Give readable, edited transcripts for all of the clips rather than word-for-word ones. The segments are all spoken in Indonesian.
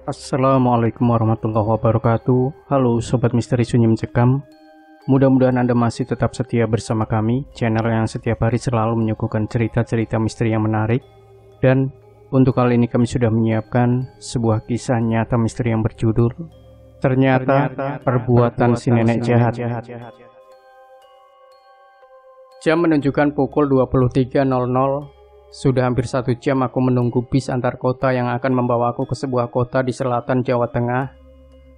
Assalamualaikum warahmatullahi wabarakatuh. Halo Sobat Misteri Sunyi Mencekam. Mudah-mudahan Anda masih tetap setia bersama kami, channel yang setiap hari selalu menyuguhkan cerita-cerita misteri yang menarik. Dan untuk kali ini kami sudah menyiapkan sebuah kisah nyata misteri yang berjudul Ternyata Perbuatan Si Nenek Jahat. Jam menunjukkan pukul 23.00. Sudah hampir 1 jam aku menunggu bis antar kota yang akan membawaku ke sebuah kota di selatan Jawa Tengah.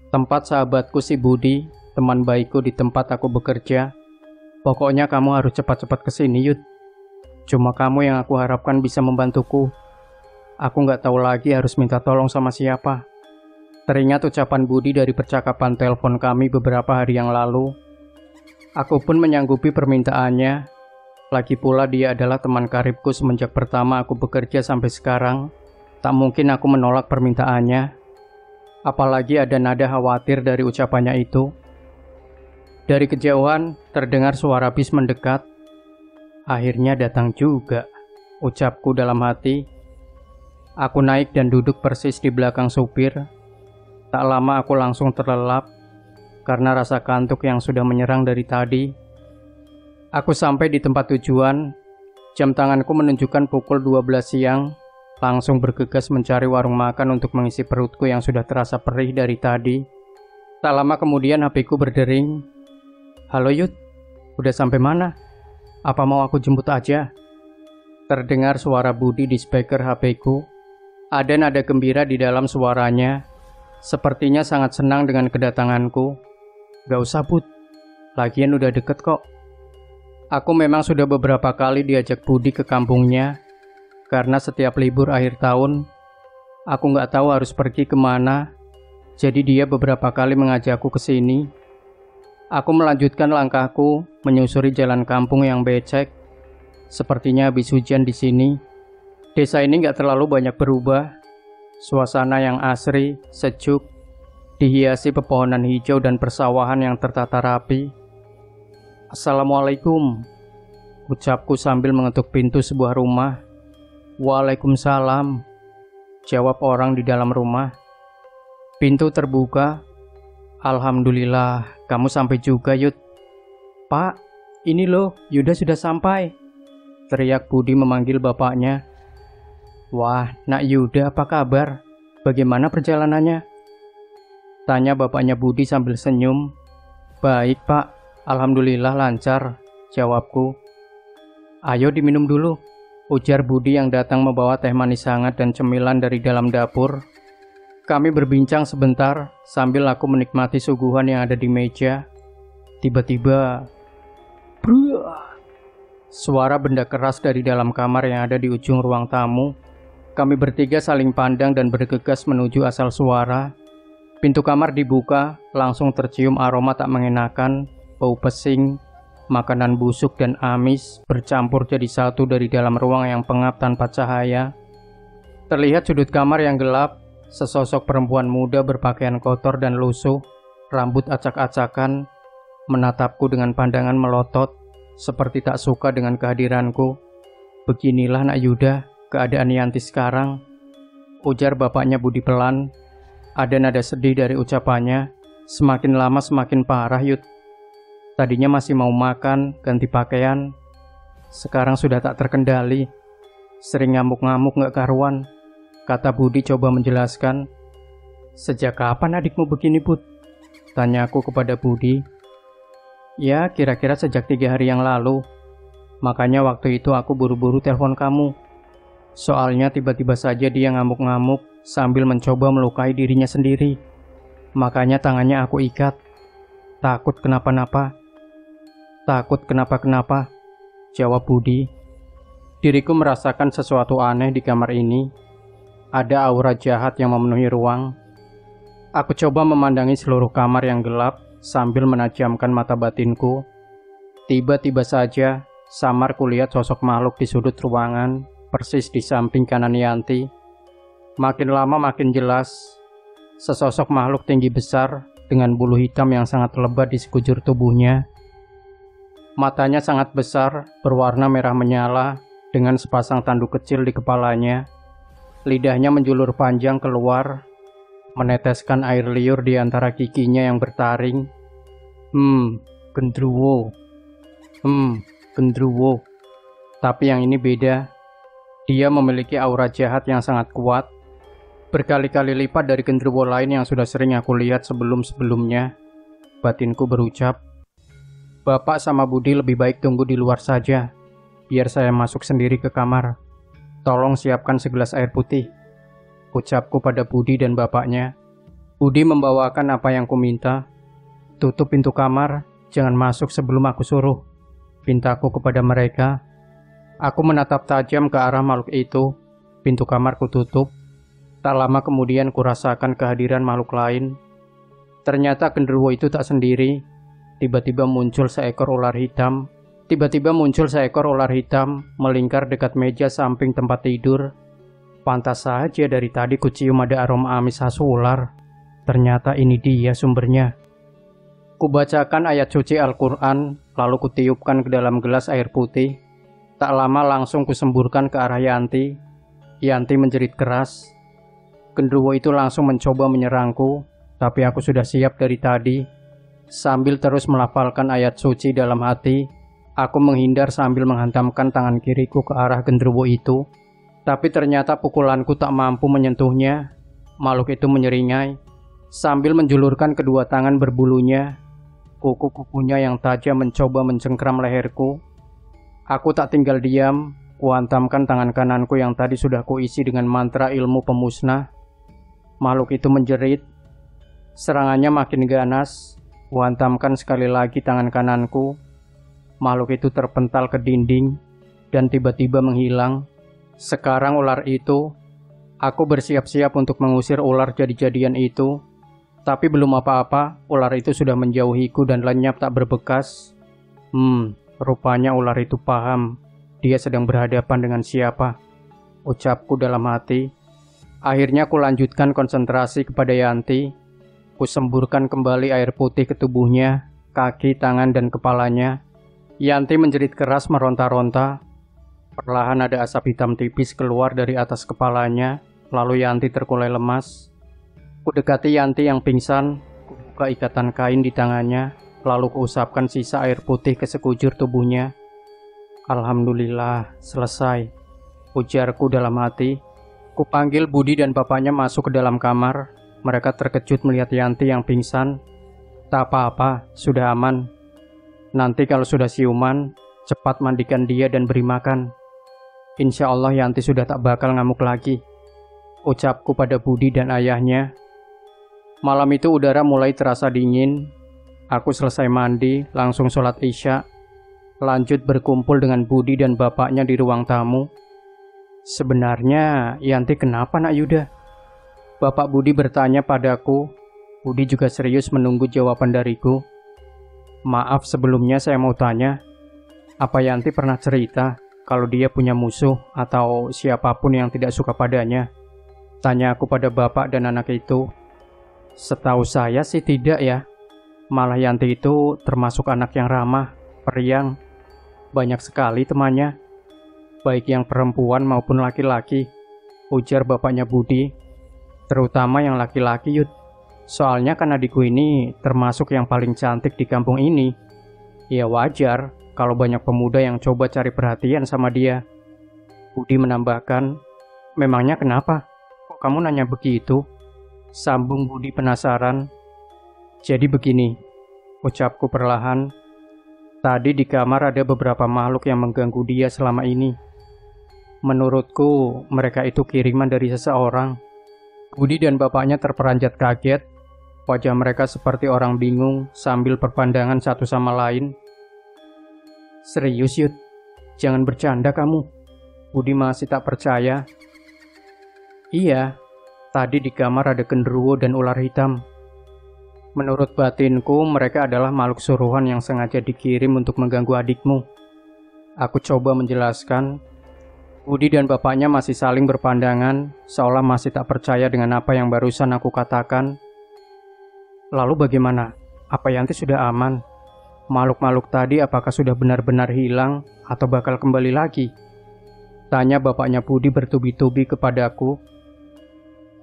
Tempat sahabatku si Budi, teman baikku di tempat aku bekerja. Pokoknya kamu harus cepat-cepat kesini, Yud. Cuma kamu yang aku harapkan bisa membantuku. Aku nggak tahu lagi harus minta tolong sama siapa. Teringat ucapan Budi dari percakapan telepon kami beberapa hari yang lalu. Aku pun menyanggupi permintaannya. Lagi pula dia adalah teman karibku semenjak pertama aku bekerja sampai sekarang. Tak mungkin aku menolak permintaannya. Apalagi ada nada khawatir dari ucapannya itu. Dari kejauhan terdengar suara bis mendekat. Akhirnya datang juga, ucapku dalam hati. Aku naik dan duduk persis di belakang supir. Tak lama aku langsung terlelap karena rasa kantuk yang sudah menyerang dari tadi. Aku sampai di tempat tujuan. Jam tanganku menunjukkan pukul 12 siang. Langsung bergegas mencari warung makan untuk mengisi perutku yang sudah terasa perih dari tadi. Tak lama kemudian HP-ku berdering. Halo Yud, udah sampai mana? Apa mau aku jemput aja? Terdengar suara Budi di speaker HP-ku. Ada nada gembira di dalam suaranya. Sepertinya sangat senang dengan kedatanganku. Gak usah Bud, lagian udah deket kok. Aku memang sudah beberapa kali diajak Budi ke kampungnya. Karena setiap libur akhir tahun, aku nggak tahu harus pergi kemana. Jadi dia beberapa kali mengajakku ke sini. Aku melanjutkan langkahku, menyusuri jalan kampung yang becek. Sepertinya habis hujan di sini. Desa ini nggak terlalu banyak berubah. Suasana yang asri, sejuk, dihiasi pepohonan hijau dan persawahan yang tertata rapi. Assalamualaikum, ucapku sambil mengetuk pintu sebuah rumah. Waalaikumsalam, jawab orang di dalam rumah. Pintu terbuka. Alhamdulillah, kamu sampai juga Yud. Pak, ini loh, Yuda sudah sampai, teriak Budi memanggil bapaknya. Wah, Nak Yuda, apa kabar? Bagaimana perjalanannya? Tanya bapaknya Budi sambil senyum. Baik Pak, alhamdulillah lancar, jawabku. Ayo diminum dulu, ujar Budi yang datang membawa teh manis hangat dan cemilan dari dalam dapur. Kami berbincang sebentar sambil aku menikmati suguhan yang ada di meja. Tiba-tiba, bruh, suara benda keras dari dalam kamar yang ada di ujung ruang tamu. Kami bertiga saling pandang dan bergegas menuju asal suara. Pintu kamar dibuka, langsung tercium aroma tak mengenakan. Bau pesing, makanan busuk dan amis bercampur jadi satu dari dalam ruang yang pengap tanpa cahaya. Terlihat sudut kamar yang gelap, sesosok perempuan muda berpakaian kotor dan lusuh, rambut acak-acakan, menatapku dengan pandangan melotot, seperti tak suka dengan kehadiranku. Beginilah Nak Yuda, keadaan Yanti sekarang, ujar bapaknya Budi pelan. Ada nada sedih dari ucapannya. Semakin lama semakin parah Yud. Tadinya masih mau makan, ganti pakaian. Sekarang sudah tak terkendali. Sering ngamuk-ngamuk gak karuan, kata Budi coba menjelaskan. Sejak kapan adikmu begini Bud? Tanya aku kepada Budi. Ya kira-kira sejak 3 hari yang lalu. Makanya waktu itu aku buru-buru telepon kamu. Soalnya tiba-tiba saja dia ngamuk-ngamuk sambil mencoba melukai dirinya sendiri. Makanya tangannya aku ikat. Takut kenapa-napa. Takut kenapa-kenapa, jawab Budi. Diriku merasakan sesuatu aneh di kamar ini. Ada aura jahat yang memenuhi ruang. Aku coba memandangi seluruh kamar yang gelap sambil menajamkan mata batinku. Tiba-tiba saja, samar kulihat sosok makhluk di sudut ruangan, persis di samping kanan Yanti. Makin lama makin jelas. Sesosok makhluk tinggi besar dengan bulu hitam yang sangat lebat di sekujur tubuhnya. Matanya sangat besar, berwarna merah menyala, dengan sepasang tanduk kecil di kepalanya. Lidahnya menjulur panjang keluar. meneteskan air liur di antara giginya yang bertaring. Gendruwo. Gendruwo. Tapi yang ini beda. Dia memiliki aura jahat yang sangat kuat, berkali-kali lipat dari gendruwo lain yang sudah sering aku lihat sebelum-sebelumnya. Batinku berucap, "Bapak sama Budi lebih baik tunggu di luar saja, biar saya masuk sendiri ke kamar. Tolong siapkan segelas air putih," ucapku pada Budi dan bapaknya. Budi membawakan apa yang kuminta. "Tutup pintu kamar, jangan masuk sebelum aku suruh," pintaku kepada mereka. Aku menatap tajam ke arah makhluk itu. Pintu kamar kututup. Tak lama kemudian kurasakan kehadiran makhluk lain. Ternyata genderuwo itu tak sendiri. Tiba-tiba muncul seekor ular hitam. Melingkar dekat meja samping tempat tidur. Pantas saja dari tadi kucium ada aroma amis khas ular. Ternyata ini dia sumbernya. Kubacakan ayat suci Al-Quran, lalu kutiupkan ke dalam gelas air putih. Tak lama langsung kusemburkan ke arah Yanti. Yanti menjerit keras. Genderuwo itu langsung mencoba menyerangku, tapi aku sudah siap dari tadi. Sambil terus melafalkan ayat suci dalam hati, aku menghindar sambil menghantamkan tangan kiriku ke arah genderuwo itu. Tapi ternyata pukulanku tak mampu menyentuhnya. Makhluk itu menyeringai, sambil menjulurkan kedua tangan berbulunya. Kuku-kukunya yang tajam mencoba mencengkram leherku. Aku tak tinggal diam, kuhantamkan tangan kananku yang tadi sudah kuisi dengan mantra ilmu pemusnah. Makhluk itu menjerit. Serangannya makin ganas. Kuhantamkan sekali lagi tangan kananku. Makhluk itu terpental ke dinding dan tiba-tiba menghilang. Sekarang ular itu, aku bersiap-siap untuk mengusir ular jadi-jadian itu. Tapi belum apa-apa, ular itu sudah menjauhiku dan lenyap tak berbekas. Rupanya ular itu paham dia sedang berhadapan dengan siapa, ucapku dalam hati. Akhirnya ku lanjutkan konsentrasi kepada Yanti. Ku semburkan kembali air putih ke tubuhnya, kaki, tangan, dan kepalanya. Yanti menjerit keras meronta-ronta. Perlahan ada asap hitam tipis keluar dari atas kepalanya, lalu Yanti terkulai lemas. Ku dekati Yanti yang pingsan, ku buka ikatan kain di tangannya, lalu kuusapkan sisa air putih ke sekujur tubuhnya. Alhamdulillah, selesai, ujarku dalam hati. Kupanggil Budi dan bapaknya masuk ke dalam kamar. Mereka terkejut melihat Yanti yang pingsan. Tak apa-apa, sudah aman. Nanti kalau sudah siuman, cepat mandikan dia dan beri makan. Insya Allah Yanti sudah tak bakal ngamuk lagi, ucapku pada Budi dan ayahnya. Malam itu udara mulai terasa dingin. Aku selesai mandi, langsung sholat Isya. Lanjut berkumpul dengan Budi dan bapaknya di ruang tamu. Sebenarnya Yanti kenapa nak Yuda? Bapak Budi bertanya padaku. Budi juga serius menunggu jawaban dariku. Maaf sebelumnya saya mau tanya, apa Yanti pernah cerita kalau dia punya musuh atau siapapun yang tidak suka padanya? Tanya aku pada bapak dan anak itu. Setahu saya sih tidak ya. Malah Yanti itu termasuk anak yang ramah, periang. Banyak sekali temannya, baik yang perempuan maupun laki-laki, ujar bapaknya Budi. Terutama yang laki-laki, Yud. Soalnya kan adikku ini termasuk yang paling cantik di kampung ini. Ya wajar kalau banyak pemuda yang coba cari perhatian sama dia. Budi menambahkan, memangnya kenapa? Kok kamu nanya begitu? Sambung Budi penasaran. Jadi begini, ucapku perlahan. Tadi di kamar ada beberapa makhluk yang mengganggu dia selama ini. Menurutku, mereka itu kiriman dari seseorang. Budi dan bapaknya terperanjat kaget. Wajah mereka seperti orang bingung sambil berpandangan satu sama lain. Serius, Yud? Jangan bercanda kamu. Budi masih tak percaya. Iya, tadi di kamar ada genderuwo dan ular hitam. Menurut batinku, mereka adalah makhluk suruhan yang sengaja dikirim untuk mengganggu adikmu. Aku coba menjelaskan. Budi dan bapaknya masih saling berpandangan, seolah masih tak percaya dengan apa yang barusan aku katakan. Lalu bagaimana? Apa Yanti sudah aman? Makhluk-makhluk tadi apakah sudah benar-benar hilang atau bakal kembali lagi? Tanya bapaknya Budi bertubi-tubi kepadaku.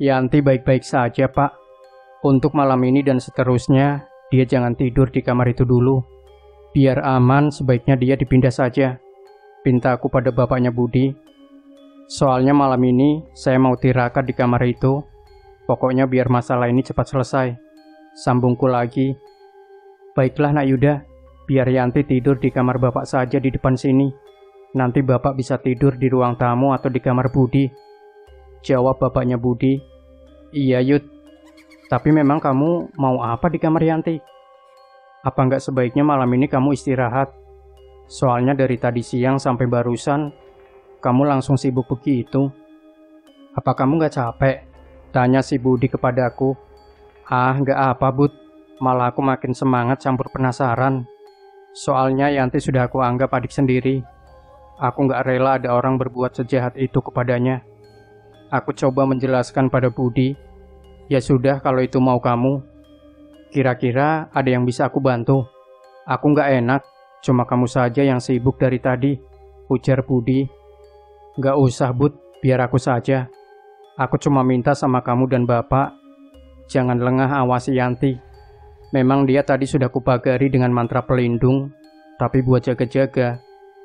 Yanti baik-baik saja, Pak. Untuk malam ini dan seterusnya, dia jangan tidur di kamar itu dulu. Biar aman, sebaiknya dia dipindah saja. Pinta aku pada bapaknya Budi. Soalnya malam ini saya mau tirakat di kamar itu. Pokoknya biar masalah ini cepat selesai. Sambungku lagi. Baiklah Nak Yuda, biar Yanti tidur di kamar bapak saja di depan sini. Nanti bapak bisa tidur di ruang tamu atau di kamar Budi. Jawab bapaknya Budi. Iya Yud, tapi memang kamu mau apa di kamar Yanti? Apa nggak sebaiknya malam ini kamu istirahat? Soalnya dari tadi siang sampai barusan, kamu langsung sibuk begitu. Apa kamu nggak capek? Tanya si Budi kepadaku. Ah, nggak apa Bud, malah aku makin semangat campur penasaran. Soalnya Yanti sudah aku anggap adik sendiri. Aku nggak rela ada orang berbuat sejahat itu kepadanya. Aku coba menjelaskan pada Budi. Ya sudah kalau itu mau kamu. Kira-kira ada yang bisa aku bantu? Aku nggak enak, cuma kamu saja yang sibuk dari tadi, ujar Budi. Nggak usah Bud, biar aku saja. Aku cuma minta sama kamu dan bapak, jangan lengah awasi Yanti. Memang dia tadi sudah kupagari dengan mantra pelindung, tapi buat jaga-jaga,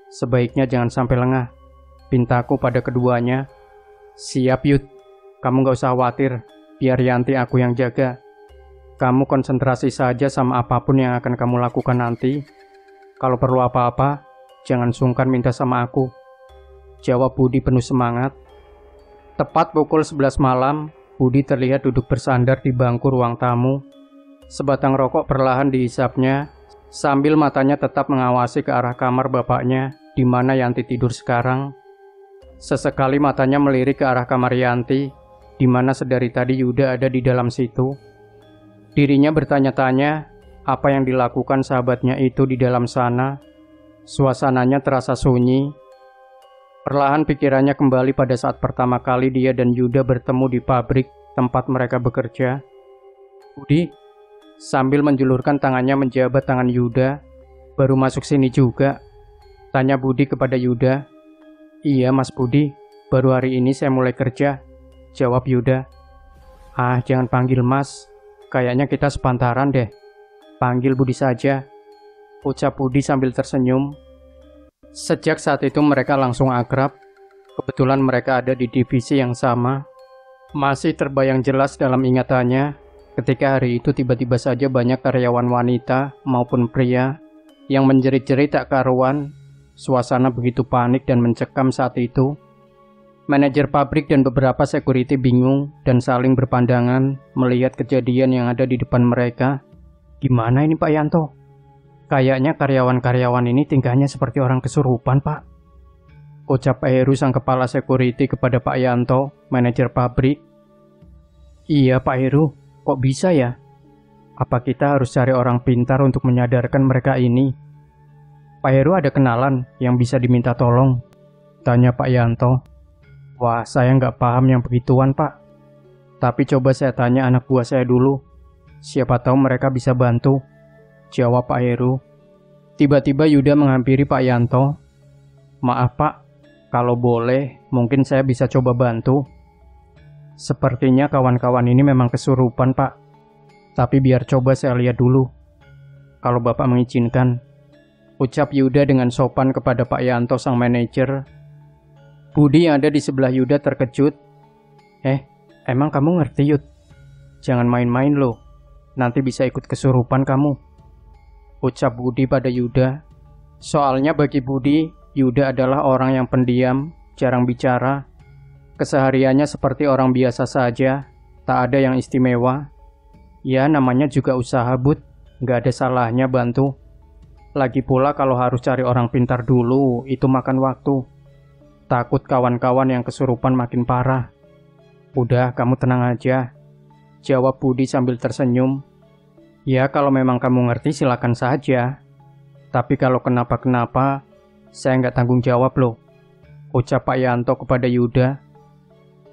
sebaiknya jangan sampai lengah. Pintaku pada keduanya. Siap Yud, kamu nggak usah khawatir, biar Yanti aku yang jaga. Kamu konsentrasi saja sama apapun yang akan kamu lakukan nanti. Kalau perlu apa-apa, jangan sungkan minta sama aku. Jawab Budi penuh semangat. Tepat pukul 11 malam, Budi terlihat duduk bersandar di bangku ruang tamu. Sebatang rokok perlahan dihisapnya, sambil matanya tetap mengawasi ke arah kamar bapaknya, di mana Yanti tidur sekarang. Sesekali matanya melirik ke arah kamar Yanti, di mana sedari tadi Yuda ada di dalam situ. Dirinya bertanya-tanya, apa yang dilakukan sahabatnya itu di dalam sana. Suasananya terasa sunyi. Perlahan pikirannya kembali pada saat pertama kali dia dan Yuda bertemu di pabrik tempat mereka bekerja. Budi, sambil menjulurkan tangannya menjabat tangan Yuda, baru masuk sini juga. Tanya Budi kepada Yuda. Iya Mas Budi, baru hari ini saya mulai kerja. Jawab Yuda. Ah, jangan panggil Mas. Kayaknya kita sepantaran deh. Panggil Budi saja. Ucap Budi sambil tersenyum. Sejak saat itu mereka langsung akrab. Kebetulan mereka ada di divisi yang sama. Masih terbayang jelas dalam ingatannya ketika hari itu tiba-tiba saja banyak karyawan wanita maupun pria yang menjerit-jerit tak karuan. Suasana begitu panik dan mencekam saat itu. Manajer pabrik dan beberapa security bingung dan saling berpandangan melihat kejadian yang ada di depan mereka. Gimana ini Pak Yanto? Kayaknya karyawan-karyawan ini tingkahnya seperti orang kesurupan, Pak. Ucap Pak Heru sang kepala security kepada Pak Yanto, manajer pabrik. Iya Pak Heru, kok bisa ya? Apa kita harus cari orang pintar untuk menyadarkan mereka ini? Pak Heru ada kenalan yang bisa diminta tolong? Tanya Pak Yanto. Wah, saya nggak paham yang begituan, Pak. Tapi coba saya tanya anak buah saya dulu. Siapa tahu mereka bisa bantu. Jawab Pak Heru. Tiba-tiba Yuda menghampiri Pak Yanto. Maaf Pak, kalau boleh mungkin saya bisa coba bantu. Sepertinya kawan-kawan ini memang kesurupan Pak. Tapi biar coba saya lihat dulu. Kalau Bapak mengizinkan. Ucap Yuda dengan sopan kepada Pak Yanto sang manajer. Budi yang ada di sebelah Yuda terkejut. Emang kamu ngerti Yud? Jangan main-main loh. Nanti bisa ikut kesurupan kamu. Ucap Budi pada Yuda. Soalnya bagi Budi, Yuda adalah orang yang pendiam, jarang bicara. Kesehariannya seperti orang biasa saja, tak ada yang istimewa. Ya namanya juga usaha Bud, gak ada salahnya bantu. Lagi pula kalau harus cari orang pintar dulu, itu makan waktu. Takut kawan-kawan yang kesurupan makin parah. Udah, kamu tenang aja. Jawab Budi sambil tersenyum. Ya, kalau memang kamu ngerti silakan saja. Tapi kalau kenapa-kenapa, saya nggak tanggung jawab loh. Ucap Pak Yanto kepada Yuda.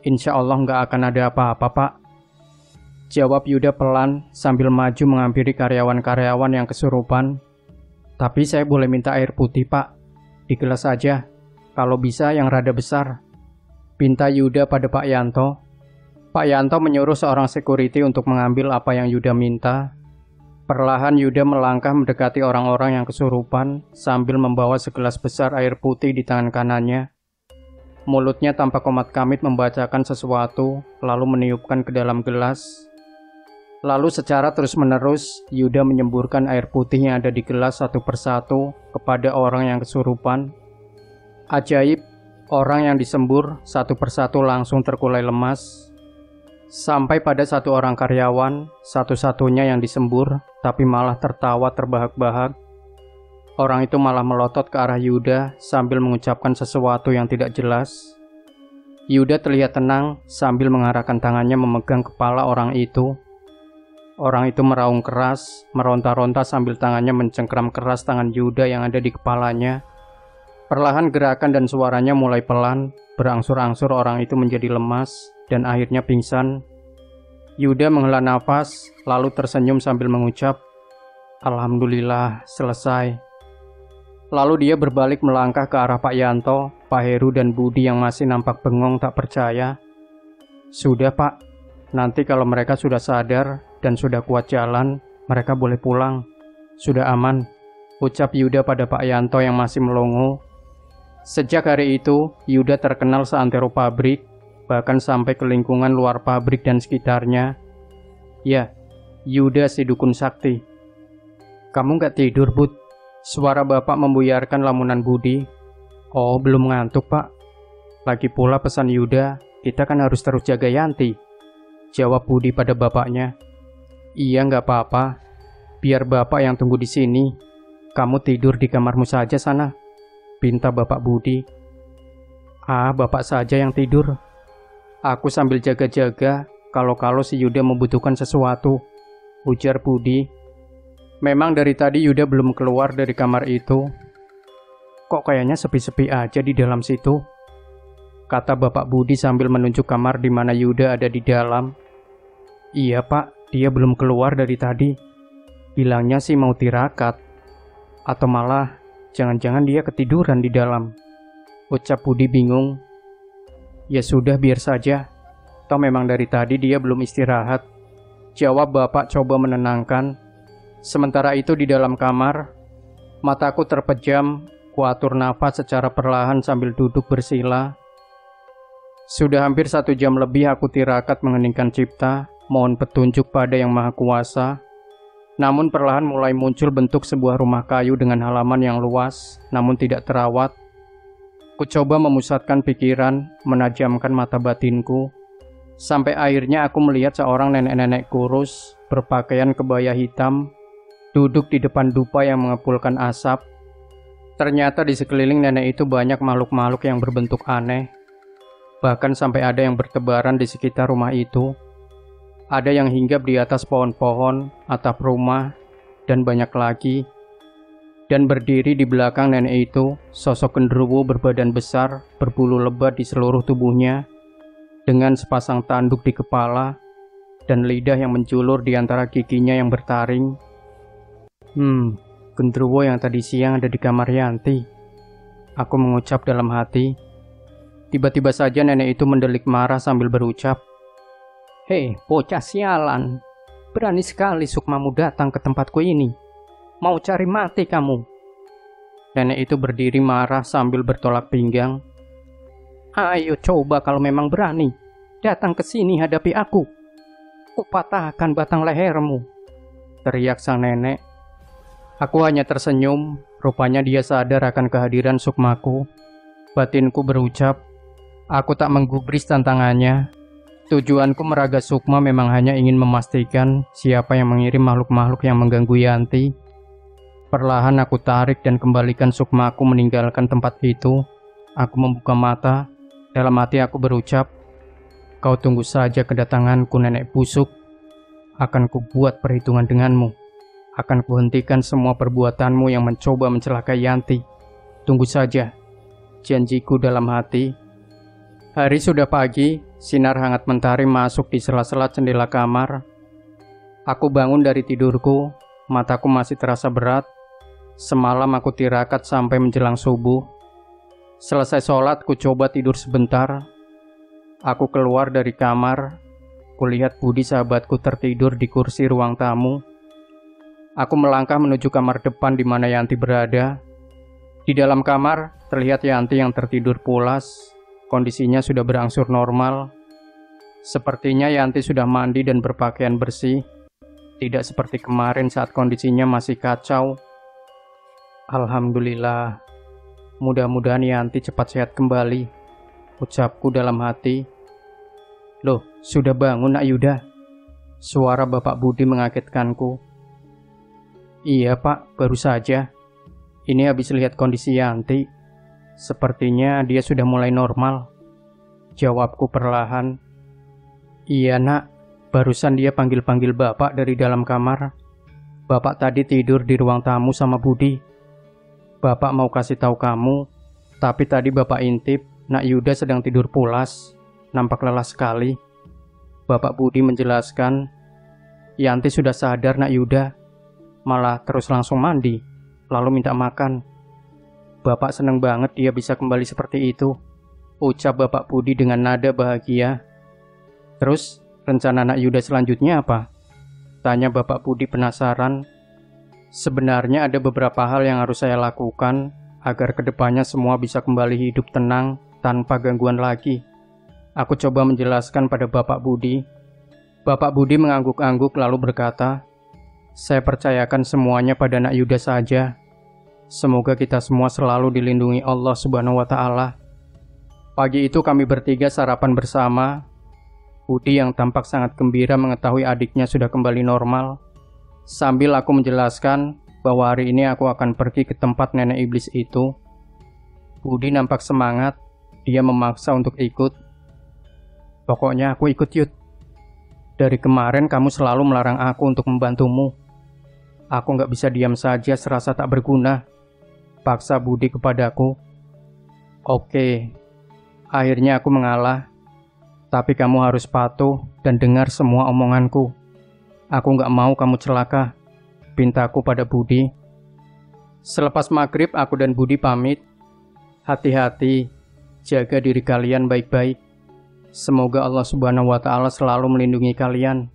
Insya Allah nggak akan ada apa-apa, Pak. Jawab Yuda pelan sambil maju menghampiri karyawan-karyawan yang kesurupan. Tapi saya boleh minta air putih, Pak. Di gelas saja. Kalau bisa yang rada besar. Pinta Yuda pada Pak Yanto. Pak Yanto menyuruh seorang security untuk mengambil apa yang Yuda minta. Perlahan Yuda melangkah mendekati orang-orang yang kesurupan sambil membawa segelas besar air putih di tangan kanannya. Mulutnya tampak komat-kamit membacakan sesuatu, lalu meniupkan ke dalam gelas. Lalu secara terus-menerus, Yuda menyemburkan air putih yang ada di gelas satu persatu kepada orang yang kesurupan. Ajaib, orang yang disembur satu persatu langsung terkulai lemas. Sampai pada satu orang karyawan, satu-satunya yang disembur, tapi malah tertawa terbahak-bahak. Orang itu malah melotot ke arah Yuda sambil mengucapkan sesuatu yang tidak jelas. Yuda terlihat tenang sambil mengarahkan tangannya memegang kepala orang itu. Orang itu meraung keras, meronta-ronta sambil tangannya mencengkram keras tangan Yuda yang ada di kepalanya. Perlahan gerakan dan suaranya mulai pelan, berangsur-angsur orang itu menjadi lemas dan akhirnya pingsan. Yuda menghela nafas, lalu tersenyum sambil mengucap, "Alhamdulillah, selesai." Lalu dia berbalik melangkah ke arah Pak Yanto, Pak Heru dan Budi yang masih nampak bengong tak percaya. "Sudah Pak, nanti kalau mereka sudah sadar dan sudah kuat jalan, mereka boleh pulang. Sudah aman," ucap Yuda pada Pak Yanto yang masih melongo. Sejak hari itu, Yuda terkenal seantero pabrik, bahkan sampai ke lingkungan luar pabrik dan sekitarnya. Ya, Yuda si dukun sakti. "Kamu gak tidur, Bud?" Suara bapak membuyarkan lamunan Budi. "Oh, belum ngantuk, Pak. Lagi pula pesan Yuda, kita kan harus terus jaga Yanti," jawab Budi pada bapaknya. "Iya, nggak apa-apa. Biar bapak yang tunggu di sini. Kamu tidur di kamarmu saja sana," pinta Bapak Budi. "Ah, bapak saja yang tidur. Aku sambil jaga-jaga kalau si Yuda membutuhkan sesuatu," ujar Budi. Memang dari tadi Yuda belum keluar dari kamar itu. "Kok kayaknya sepi-sepi aja di dalam situ?" kata Bapak Budi sambil menunjuk kamar di mana Yuda ada di dalam. "Iya Pak, dia belum keluar dari tadi. Bilangnya sih mau tirakat. Atau malah jangan-jangan dia ketiduran di dalam," ucap Budi bingung. "Ya sudah, biar saja. Toh memang dari tadi dia belum istirahat," jawab Bapak coba menenangkan. Sementara itu di dalam kamar, mataku terpejam, kuatur nafas secara perlahan sambil duduk bersila. Sudah hampir 1 jam lebih aku tirakat mengeningkan cipta, mohon petunjuk pada Yang Maha Kuasa. Namun perlahan mulai muncul bentuk sebuah rumah kayu dengan halaman yang luas, namun tidak terawat. Ku coba memusatkan pikiran, menajamkan mata batinku. Sampai akhirnya aku melihat seorang nenek-nenek kurus, berpakaian kebaya hitam, duduk di depan dupa yang mengepulkan asap. Ternyata di sekeliling nenek itu banyak makhluk-makhluk yang berbentuk aneh. Bahkan sampai ada yang bertebaran di sekitar rumah itu. Ada yang hinggap di atas pohon-pohon, atap rumah, dan banyak lagi. Dan berdiri di belakang nenek itu, sosok genderuwo berbadan besar, berbulu lebat di seluruh tubuhnya, dengan sepasang tanduk di kepala, dan lidah yang menjulur di antara giginya yang bertaring. Genderuwo yang tadi siang ada di kamar Yanti," aku mengucap dalam hati. Tiba-tiba saja nenek itu mendelik marah sambil berucap, "Hei, bocah sialan. Berani sekali sukmamu datang ke tempatku ini. Mau cari mati kamu." Nenek itu berdiri marah sambil bertolak pinggang. "Ayo coba kalau memang berani. Datang ke sini hadapi aku. Kupatahkan batang lehermu," teriak sang nenek. Aku hanya tersenyum, rupanya dia sadar akan kehadiran sukmaku. Batinku berucap, aku tak menggubris tantangannya. Tujuanku meraga sukma memang hanya ingin memastikan siapa yang mengirim makhluk-makhluk yang mengganggu Yanti. Perlahan aku tarik dan kembalikan sukmaku meninggalkan tempat itu. Aku membuka mata, dalam hati aku berucap, "Kau tunggu saja kedatanganku nenek busuk. Akan kubuat perhitungan denganmu. Akan kuhentikan semua perbuatanmu yang mencoba mencelakai Yanti. Tunggu saja," janjiku dalam hati. Hari sudah pagi, sinar hangat mentari masuk di sela-sela jendela kamar. Aku bangun dari tidurku, mataku masih terasa berat. Semalam aku tirakat sampai menjelang subuh. Selesai sholat, ku coba tidur sebentar. Aku keluar dari kamar, Kulihat Budi sahabatku tertidur di kursi ruang tamu. Aku melangkah menuju kamar depan di mana Yanti berada. Di dalam kamar, terlihat Yanti yang tertidur pulas. Kondisinya sudah berangsur normal. Sepertinya Yanti sudah mandi dan berpakaian bersih. Tidak seperti kemarin saat kondisinya masih kacau. Alhamdulillah. Mudah-mudahan Yanti cepat sehat kembali, ucapku dalam hati. Loh, sudah bangun Nak Yuda? Suara Bapak Budi mengagetkanku. Iya Pak, baru saja. Ini habis lihat kondisi Yanti. Sepertinya dia sudah mulai normal, jawabku perlahan. Iya Nak, barusan dia panggil-panggil Bapak dari dalam kamar. Bapak tadi tidur di ruang tamu sama Budi. Bapak mau kasih tahu kamu, tapi tadi Bapak intip, Nak Yuda sedang tidur pulas. Nampak lelah sekali. Bapak Budi menjelaskan, Yanti sudah sadar Nak Yuda, malah terus langsung mandi, lalu minta makan. Bapak senang banget dia bisa kembali seperti itu, ucap Bapak Budi dengan nada bahagia. Terus, rencana Nak Yuda selanjutnya apa? Tanya Bapak Budi penasaran. Sebenarnya ada beberapa hal yang harus saya lakukan agar kedepannya semua bisa kembali hidup tenang tanpa gangguan lagi. Aku coba menjelaskan pada Bapak Budi. Bapak Budi mengangguk-angguk lalu berkata, saya percayakan semuanya pada Nak Yuda saja. Semoga kita semua selalu dilindungi Allah Subhanahu wa Ta'ala. Pagi itu kami bertiga sarapan bersama. Budi yang tampak sangat gembira mengetahui adiknya sudah kembali normal. Sambil aku menjelaskan bahwa hari ini aku akan pergi ke tempat nenek iblis itu. Budi nampak semangat. Dia memaksa untuk ikut. Pokoknya aku ikut Yud. Dari kemarin kamu selalu melarang aku untuk membantumu. Aku gak bisa diam saja serasa tak berguna, paksa Budi kepadaku. Oke, akhirnya aku mengalah. Tapi kamu harus patuh dan dengar semua omonganku. Aku gak mau kamu celaka, pintaku pada Budi. Selepas maghrib aku dan Budi pamit. Hati-hati, jaga diri kalian baik-baik. Semoga Allah Subhanahu wa Ta'ala selalu melindungi kalian.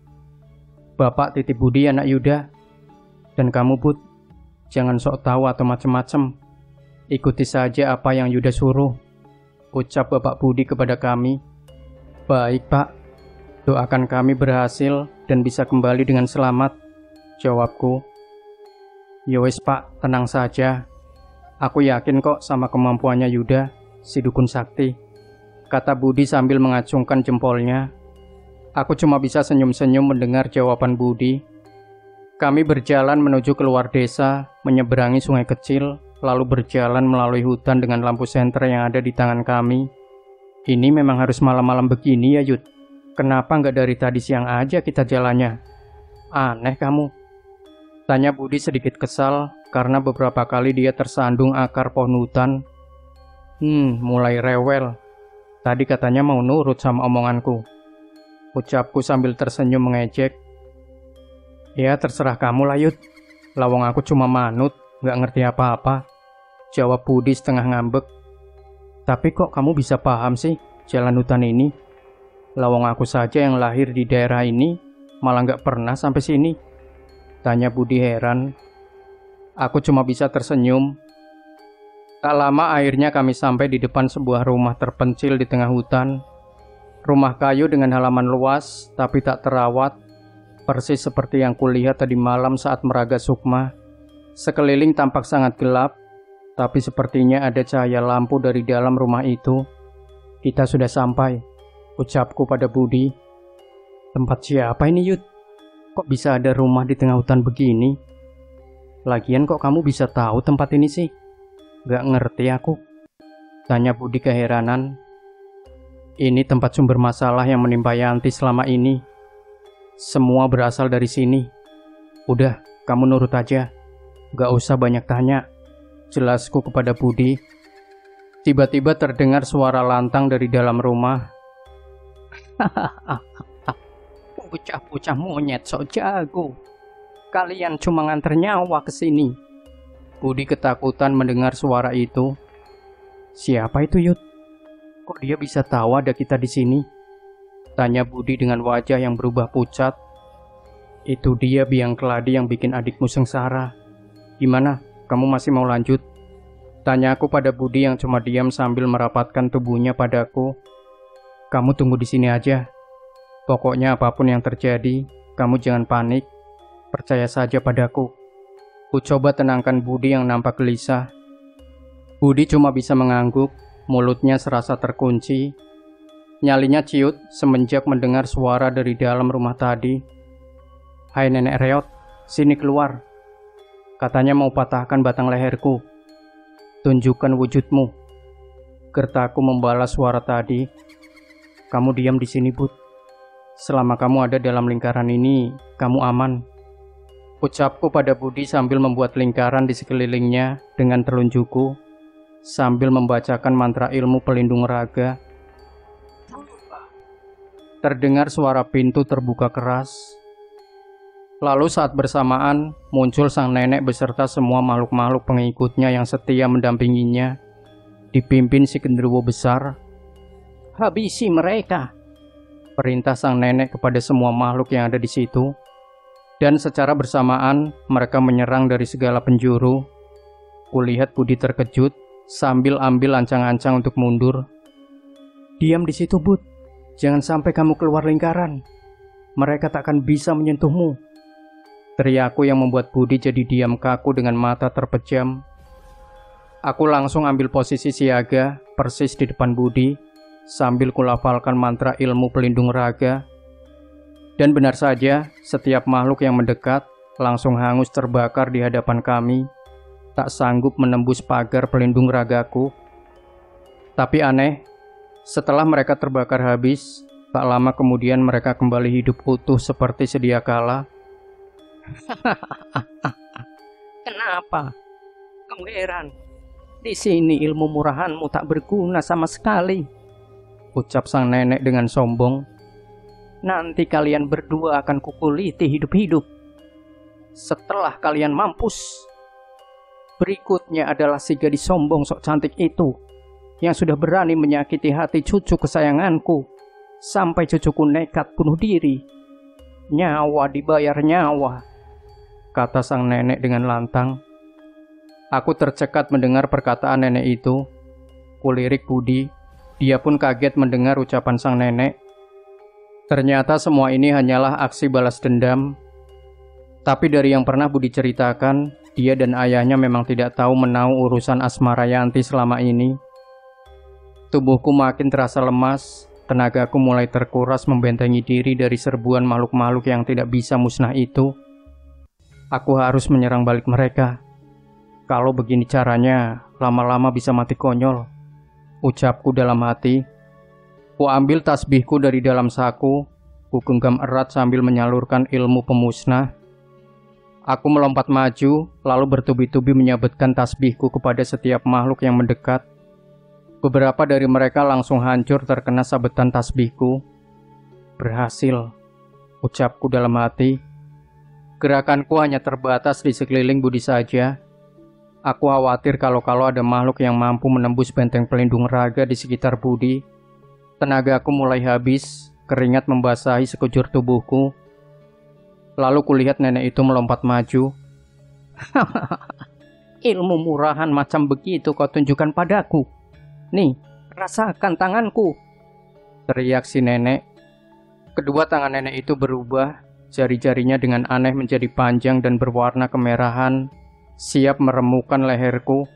Bapak titip Budi Nak Yuda. Dan kamu Bud, jangan sok tahu atau macem-macem. Ikuti saja apa yang Yuda suruh, ucap Bapak Budi kepada kami. Baik Pak, doakan kami berhasil dan bisa kembali dengan selamat, jawabku. Yowes Pak, tenang saja. Aku yakin kok sama kemampuannya Yuda, si dukun sakti, kata Budi sambil mengacungkan jempolnya. Aku cuma bisa senyum-senyum mendengar jawaban Budi. Kami berjalan menuju keluar desa, menyeberangi sungai kecil, lalu berjalan melalui hutan dengan lampu senter yang ada di tangan kami. Ini memang harus malam-malam begini ya Yud? Kenapa nggak dari tadi siang aja kita jalannya? Aneh kamu. Tanya Budi sedikit kesal, karena beberapa kali dia tersandung akar pohon hutan. Mulai rewel. Tadi katanya mau nurut sama omonganku, ucapku sambil tersenyum mengejek. Ya terserah kamu lah Yud. Lawang aku cuma manut, gak ngerti apa-apa, jawab Budi setengah ngambek. Tapi kok kamu bisa paham sih jalan hutan ini? Lawang aku saja yang lahir di daerah ini malah gak pernah sampai sini, tanya Budi heran. Aku cuma bisa tersenyum. Tak lama akhirnya kami sampai di depan sebuah rumah terpencil di tengah hutan. Rumah kayu dengan halaman luas tapi tak terawat, persis seperti yang kulihat tadi malam saat meraga sukma. Sekeliling tampak sangat gelap, tapi sepertinya ada cahaya lampu dari dalam rumah itu. Kita sudah sampai, ucapku pada Budi. Tempat siapa ini Yud? Kok bisa ada rumah di tengah hutan begini? Lagian kok kamu bisa tahu tempat ini sih? Gak ngerti aku, tanya Budi keheranan. Ini tempat sumber masalah yang menimpa Yanti selama ini. Semua berasal dari sini. Udah, kamu nurut aja. Gak usah banyak tanya, jelasku kepada Budi. Tiba-tiba terdengar suara lantang dari dalam rumah. Bocah-bocah monyet sok jago. Kalian cuma nganter nyawa ke sini. Budi ketakutan mendengar suara itu. Siapa itu Yud? Kok dia bisa tahu ada kita di sini? Tanya Budi dengan wajah yang berubah pucat. Itu dia biang keladi yang bikin adikmu sengsara. Gimana, kamu masih mau lanjut? Tanya aku pada Budi yang cuma diam sambil merapatkan tubuhnya padaku. Kamu tunggu di sini aja. Pokoknya apapun yang terjadi, kamu jangan panik. Percaya saja padaku. Ku coba tenangkan Budi yang nampak gelisah. Budi cuma bisa mengangguk, mulutnya serasa terkunci. Nyalinya ciut semenjak mendengar suara dari dalam rumah tadi. Hai Nenek Reot, sini keluar. Katanya mau patahkan batang leherku. Tunjukkan wujudmu. Gertaku membalas suara tadi. Kamu diam di sini, Bud. Selama kamu ada dalam lingkaran ini, kamu aman. Ucapku pada Budi sambil membuat lingkaran di sekelilingnya dengan telunjukku, sambil membacakan mantra ilmu pelindung raga. Terdengar suara pintu terbuka keras. Lalu saat bersamaan, muncul sang nenek beserta semua makhluk-makhluk pengikutnya yang setia mendampinginya, dipimpin si genderuwo besar. Habisi mereka, perintah sang nenek kepada semua makhluk yang ada di situ. Dan secara bersamaan, mereka menyerang dari segala penjuru. Kulihat Budi terkejut, sambil ambil ancang-ancang untuk mundur. Diam di situ, Bud. Jangan sampai kamu keluar lingkaran. Mereka takkan bisa menyentuhmu. Teriakku yang membuat Budi jadi diam kaku dengan mata terpejam. Aku langsung ambil posisi siaga, persis di depan Budi, sambil kulafalkan mantra ilmu pelindung raga. Dan benar saja, setiap makhluk yang mendekat langsung hangus terbakar di hadapan kami, tak sanggup menembus pagar pelindung ragaku. Tapi aneh, setelah mereka terbakar habis, tak lama kemudian mereka kembali hidup utuh seperti sedia kala. Kenapa? Kamu heran? Di sini ilmu murahanmu tak berguna sama sekali, ucap sang nenek dengan sombong. Nanti kalian berdua akan kukuliti hidup-hidup setelah kalian mampus. Berikutnya adalah si gadis sombong sok cantik itu yang sudah berani menyakiti hati cucu kesayanganku sampai cucuku nekat bunuh diri. Nyawa dibayar nyawa, kata sang nenek dengan lantang. Aku tercekat mendengar perkataan nenek itu. Kulirik Budi, dia pun kaget mendengar ucapan sang nenek. Ternyata semua ini hanyalah aksi balas dendam. Tapi dari yang pernah Budi ceritakan, dia dan ayahnya memang tidak tahu menau urusan Asmara Yanti selama ini. Tubuhku makin terasa lemas, tenagaku mulai terkuras membentengi diri dari serbuan makhluk-makhluk yang tidak bisa musnah itu. Aku harus menyerang balik mereka. Kalau begini caranya, lama-lama bisa mati konyol, ucapku dalam hati. Ku ambil tasbihku dari dalam saku, ku genggam erat sambil menyalurkan ilmu pemusnah. Aku melompat maju, lalu bertubi-tubi menyabetkan tasbihku kepada setiap makhluk yang mendekat. Beberapa dari mereka langsung hancur terkena sabetan tasbihku. Berhasil, ucapku dalam hati. Gerakanku hanya terbatas di sekeliling Budi saja. Aku khawatir kalau ada makhluk yang mampu menembus benteng pelindung raga di sekitar Budi. Tenagaku mulai habis, keringat membasahi sekujur tubuhku. Lalu kulihat nenek itu melompat maju. Ilmu murahan macam begitu kau tunjukkan padaku. Nih, rasakan tanganku, teriak si nenek. Kedua tangan nenek itu berubah, jari-jarinya dengan aneh menjadi panjang dan berwarna kemerahan, siap meremukan leherku.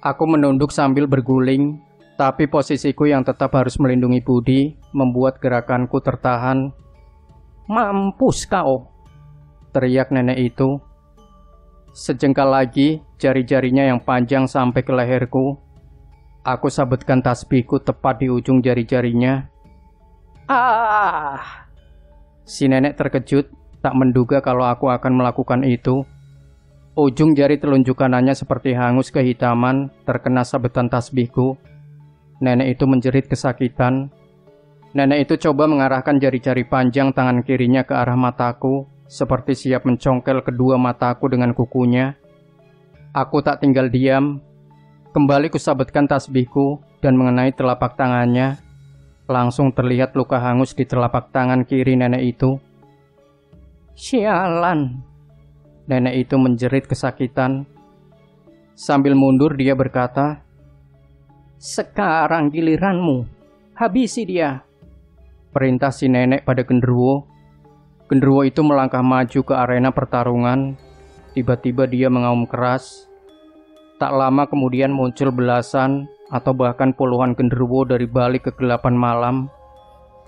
Aku menunduk sambil berguling. Tapi posisiku yang tetap harus melindungi Budi membuat gerakanku tertahan. Mampus kau, teriak nenek itu. Sejengkal lagi, jari-jarinya yang panjang sampai ke leherku. Aku sabetkan tasbihku tepat di ujung jari-jarinya. Ah! Si nenek terkejut, tak menduga kalau aku akan melakukan itu. Ujung jari telunjuk kanannya seperti hangus kehitaman terkena sabetan tasbihku. Nenek itu menjerit kesakitan. Nenek itu coba mengarahkan jari-jari panjang tangan kirinya ke arah mataku, seperti siap mencongkel kedua mataku dengan kukunya. Aku tak tinggal diam. Kembali kusabetkan tasbihku dan mengenai telapak tangannya. Langsung terlihat luka hangus di telapak tangan kiri nenek itu. "Sialan!" Nenek itu menjerit kesakitan. Sambil mundur dia berkata, "Sekarang giliranmu, habisi dia," perintah si nenek pada genderuwo. Genderuwo itu melangkah maju ke arena pertarungan. Tiba-tiba dia mengaum keras. Tak lama kemudian muncul belasan atau bahkan puluhan genderuwo dari balik kegelapan malam.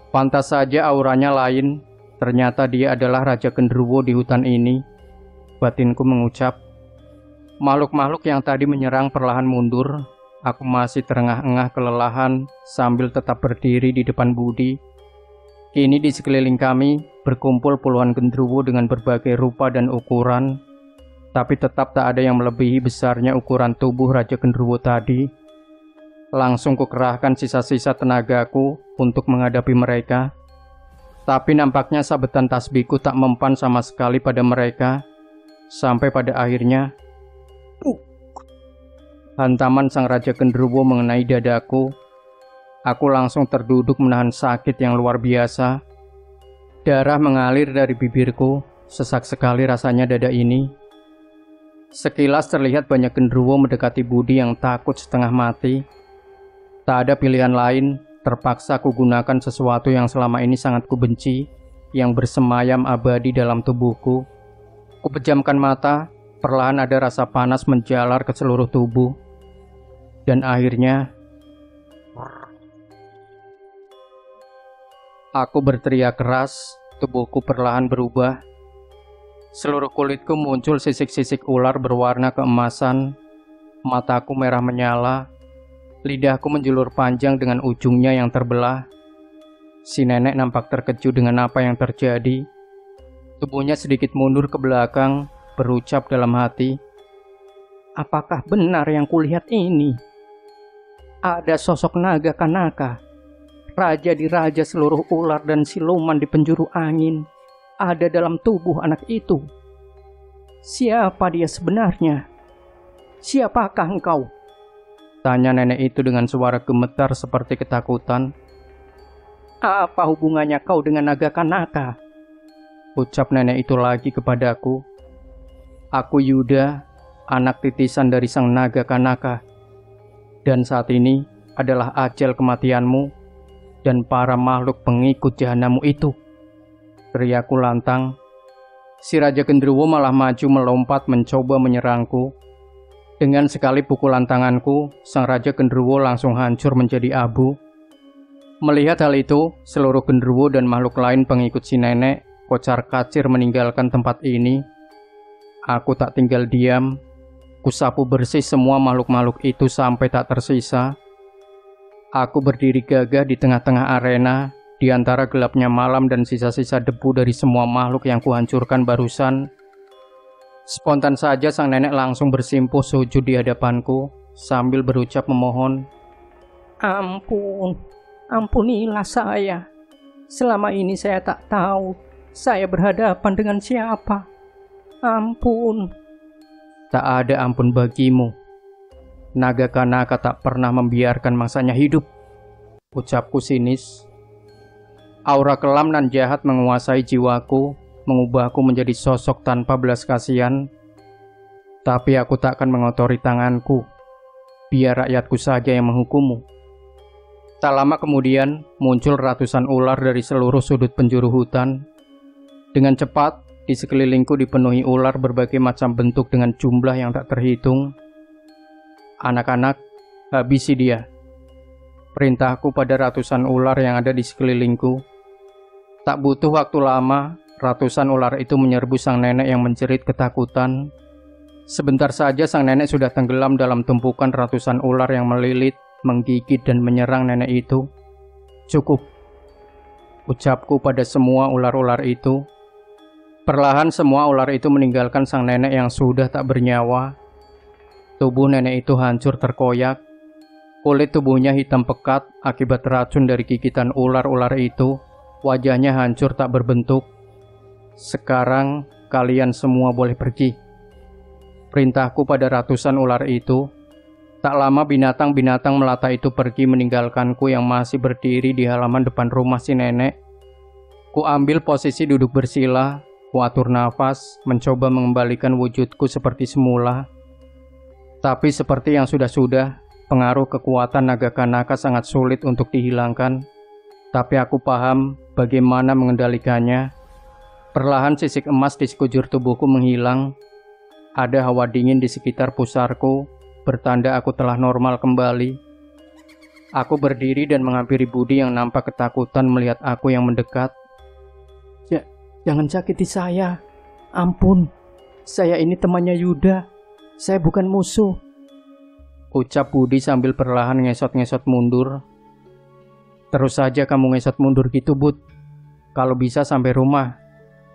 Pantas saja auranya lain. Ternyata dia adalah raja genderuwo di hutan ini. Batinku mengucap. Makhluk-makhluk yang tadi menyerang perlahan mundur. Aku masih terengah-engah kelelahan sambil tetap berdiri di depan Budi. Kini di sekeliling kami berkumpul puluhan genderuwo dengan berbagai rupa dan ukuran. Tapi tetap tak ada yang melebihi besarnya ukuran tubuh raja genderuwo tadi. Langsung kukerahkan sisa-sisa tenagaku untuk menghadapi mereka. Tapi nampaknya sabetan tasbihku tak mempan sama sekali pada mereka. Sampai pada akhirnya, hantaman sang raja genderuwo mengenai dadaku. Aku langsung terduduk menahan sakit yang luar biasa. Darah mengalir dari bibirku. Sesak sekali rasanya dada ini. Sekilas terlihat banyak genderuwo mendekati Budi yang takut setengah mati. Tak ada pilihan lain, terpaksa kugunakan sesuatu yang selama ini sangat kubenci, yang bersemayam abadi dalam tubuhku. Kupejamkan mata, perlahan ada rasa panas menjalar ke seluruh tubuh. Dan akhirnya, aku berteriak keras, tubuhku perlahan berubah. Seluruh kulitku muncul sisik-sisik ular berwarna keemasan, mataku merah menyala. Lidahku menjulur panjang dengan ujungnya yang terbelah. Si nenek nampak terkejut dengan apa yang terjadi. Tubuhnya sedikit mundur ke belakang, berucap dalam hati, "Apakah benar yang kulihat ini? Ada sosok naga kanaka, raja di raja seluruh ular dan siluman di penjuru angin, ada dalam tubuh anak itu. Siapa dia sebenarnya? Siapakah engkau?" Tanya nenek itu dengan suara gemetar seperti ketakutan. "Apa hubungannya kau dengan naga kanaka?" Ucap nenek itu lagi kepadaku. "Aku Yuda, anak titisan dari sang naga kanaka. Dan saat ini adalah ajal kematianmu dan para makhluk pengikut jahanammu itu," teriakku lantang. Si raja genderuwo malah maju melompat mencoba menyerangku. Dengan sekali pukulan tanganku, sang raja genderuwo langsung hancur menjadi abu. Melihat hal itu, seluruh genderuwo dan makhluk lain pengikut si nenek kocar-kacir meninggalkan tempat ini. Aku tak tinggal diam. Kusapu bersih semua makhluk-makhluk itu sampai tak tersisa. Aku berdiri gagah di tengah-tengah arena, di antara gelapnya malam dan sisa-sisa debu dari semua makhluk yang kuhancurkan barusan. Spontan saja sang nenek langsung bersimpuh sujud di hadapanku sambil berucap memohon, "Ampun, ampunilah saya. Selama ini saya tak tahu saya berhadapan dengan siapa. Ampun." "Tak ada ampun bagimu. Naga kanaka tak pernah membiarkan mangsanya hidup," ucapku sinis. Aura kelam dan jahat menguasai jiwaku, mengubahku menjadi sosok tanpa belas kasihan. Tapi aku tak akan mengotori tanganku. Biar rakyatku saja yang menghukummu. Tak lama kemudian, muncul ratusan ular dari seluruh sudut penjuru hutan. Dengan cepat, di sekelilingku dipenuhi ular berbagai macam bentuk dengan jumlah yang tak terhitung. "Anak-anak, habisi dia," perintahku pada ratusan ular yang ada di sekelilingku. Tak butuh waktu lama, ratusan ular itu menyerbu sang nenek yang menjerit ketakutan. Sebentar saja sang nenek sudah tenggelam dalam tumpukan ratusan ular yang melilit, menggigit dan menyerang nenek itu. "Cukup," ucapku pada semua ular-ular itu. Perlahan semua ular itu meninggalkan sang nenek yang sudah tak bernyawa. Tubuh nenek itu hancur terkoyak. Kulit tubuhnya hitam pekat akibat racun dari gigitan ular-ular itu. Wajahnya hancur tak berbentuk. "Sekarang kalian semua boleh pergi," perintahku pada ratusan ular itu. Tak lama binatang-binatang melata itu pergi meninggalkanku yang masih berdiri di halaman depan rumah si nenek. Ku ambil posisi duduk bersila, ku atur nafas, mencoba mengembalikan wujudku seperti semula. Tapi seperti yang sudah-sudah, pengaruh kekuatan naga kanaka sangat sulit untuk dihilangkan. Tapi aku paham bagaimana mengendalikannya. Perlahan sisik emas di sekujur tubuhku menghilang. Ada hawa dingin di sekitar pusarku, bertanda aku telah normal kembali. Aku berdiri dan menghampiri Budi yang nampak ketakutan melihat aku yang mendekat. Jangan sakiti saya. Ampun, saya ini temannya Yuda. Saya bukan musuh. Ucap Budi sambil perlahan ngesot-ngesot mundur. Terus saja kamu ngesot mundur gitu, Bud. Kalau bisa sampai rumah,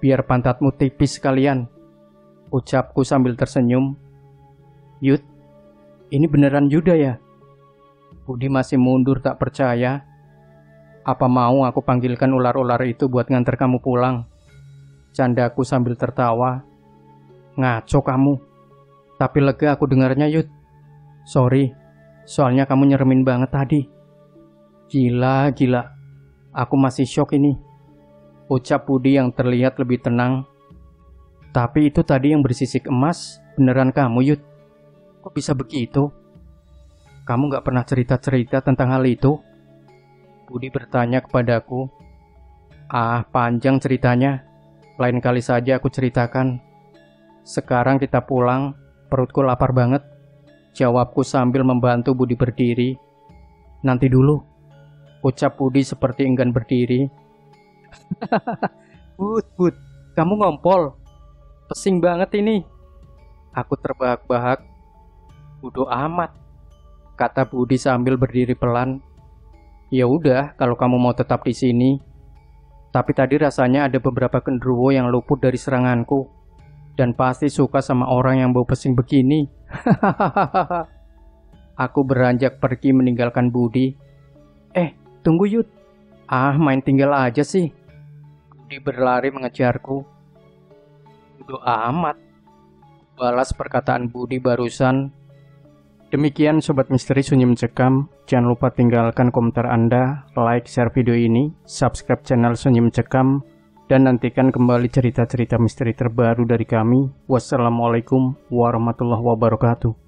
biar pantatmu tipis sekalian. Ucapku sambil tersenyum. Yud, ini beneran Yuda ya? Budi masih mundur tak percaya. Apa mau aku panggilkan ular-ular itu buat nganter kamu pulang? Candaku sambil tertawa. Ngaco kamu. Tapi lega aku dengarnya, Yud. Sorry, soalnya kamu nyeremin banget tadi. Gila. Aku masih shock ini. Ucap Budi yang terlihat lebih tenang. Tapi itu tadi yang bersisik emas, beneran kamu, Yud? Kok bisa begitu? Kamu gak pernah cerita-cerita tentang hal itu? Budi bertanya kepadaku. Panjang ceritanya. Lain kali saja aku ceritakan. Sekarang kita pulang, perutku lapar banget. Jawabku sambil membantu Budi berdiri. Nanti dulu. Ucap Budi seperti enggan berdiri. Bud, kamu ngompol. Pesing banget ini. Aku terbahak-bahak. Bodoh amat, kata Budi sambil berdiri pelan. Ya udah, kalau kamu mau tetap di sini. Tapi tadi rasanya ada beberapa genderuwo yang luput dari seranganku. Dan pasti suka sama orang yang bau pesing begini. Aku beranjak pergi meninggalkan Budi. Tunggu Yud. Main tinggal aja sih. Budi berlari mengejarku. Bodoh amat, balas perkataan Budi barusan. Demikian Sobat Misteri Sunyi Mencekam. Jangan lupa tinggalkan komentar Anda, like, share video ini, subscribe channel Sunyi Mencekam, dan nantikan kembali cerita-cerita misteri terbaru dari kami. Wassalamualaikum warahmatullahi wabarakatuh.